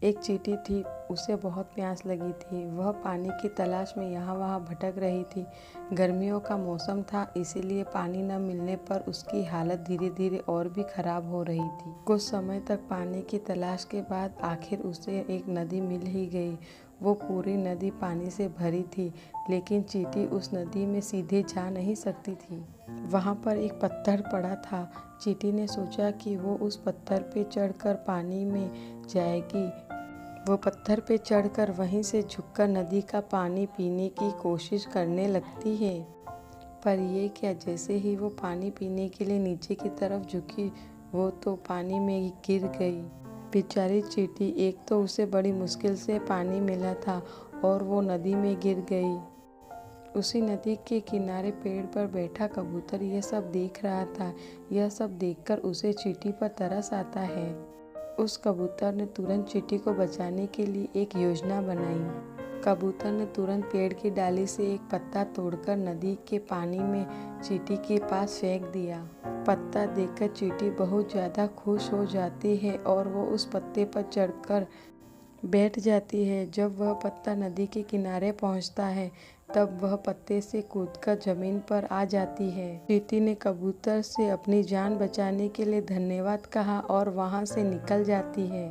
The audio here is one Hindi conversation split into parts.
एक चींटी थी, उसे बहुत प्यास लगी थी। वह पानी की तलाश में यहाँ वहाँ भटक रही थी। गर्मियों का मौसम था, इसीलिए पानी न मिलने पर उसकी हालत धीरे धीरे और भी खराब हो रही थी। कुछ समय तक पानी की तलाश के बाद आखिर उसे एक नदी मिल ही गई। वो पूरी नदी पानी से भरी थी, लेकिन चींटी उस नदी में सीधे जा नहीं सकती थी। वहाँ पर एक पत्थर पड़ा था। चींटी ने सोचा कि वो उस पत्थर पे चढ़कर पानी में जाएगी। वो पत्थर पे चढ़कर वहीं से झुककर नदी का पानी पीने की कोशिश करने लगती है। पर ये क्या, जैसे ही वो पानी पीने के लिए नीचे की तरफ झुकी, वो तो पानी में गिर गई। बेचारी चींटी, एक तो उसे बड़ी मुश्किल से पानी मिला था और वो नदी में गिर गई। उसी नदी के किनारे पेड़ पर बैठा कबूतर यह सब देख रहा था। यह सब देखकर उसे चींटी पर तरस आता है। उस कबूतर ने तुरंत चींटी को बचाने के लिए एक योजना बनाई। कबूतर ने तुरंत पेड़ की डाली से एक पत्ता तोड़कर नदी के पानी में चींटी के पास फेंक दिया। पत्ता देखकर चींटी बहुत ज़्यादा खुश हो जाती है और वो उस पत्ते पर चढ़कर बैठ जाती है। जब वह पत्ता नदी के किनारे पहुंचता है, तब वह पत्ते से कूदकर जमीन पर आ जाती है। चींटी ने कबूतर से अपनी जान बचाने के लिए धन्यवाद कहा और वहां से निकल जाती है।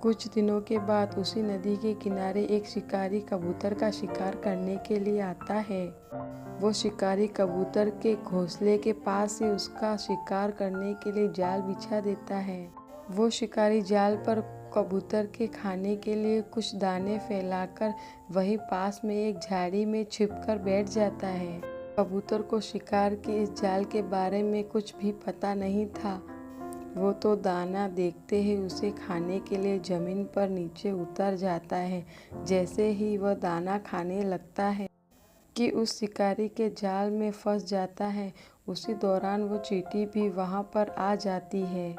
कुछ दिनों के बाद उसी नदी के किनारे एक शिकारी कबूतर का शिकार करने के लिए आता है। वो शिकारी कबूतर के घोंसले के पास से उसका शिकार करने के लिए जाल बिछा देता है। वो शिकारी जाल पर कबूतर के खाने के लिए कुछ दाने फैलाकर वहीं पास में एक झाड़ी में छिपकर बैठ जाता है। कबूतर को शिकार के इस जाल के बारे में कुछ भी पता नहीं था। वो तो दाना देखते ही उसे खाने के लिए जमीन पर नीचे उतर जाता है। जैसे ही वह दाना खाने लगता है कि उस शिकारी के जाल में फंस जाता है, उसी दौरान वो चींटी भी वहाँ पर आ जाती है।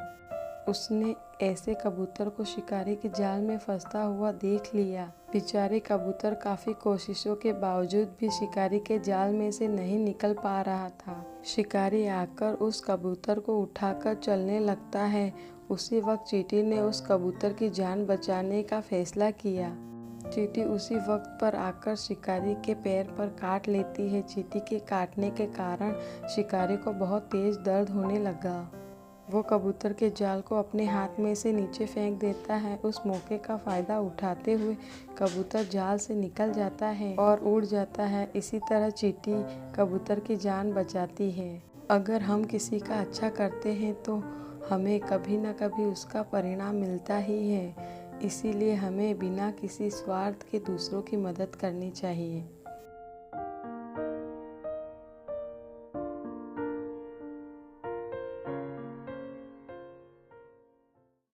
उसने ऐसे कबूतर को शिकारी के जाल में फंसता हुआ देख लिया। बेचारे कबूतर काफी कोशिशों के बावजूद भी शिकारी के जाल में से नहीं निकल पा रहा था। शिकारी आकर उस कबूतर को उठाकर चलने लगता है। उसी वक्त चींटी ने उस कबूतर की जान बचाने का फैसला किया। चींटी उसी वक्त पर आकर शिकारी के पैर पर काट लेती है। चींटी के काटने के कारण शिकारी को बहुत तेज दर्द होने लगा। वो कबूतर के जाल को अपने हाथ में से नीचे फेंक देता है। उस मौके का फायदा उठाते हुए कबूतर जाल से निकल जाता है और उड़ जाता है। इसी तरह चींटी कबूतर की जान बचाती है। अगर हम किसी का अच्छा करते हैं तो हमें कभी न कभी उसका परिणाम मिलता ही है। इसीलिए हमें बिना किसी स्वार्थ के दूसरों की मदद करनी चाहिए।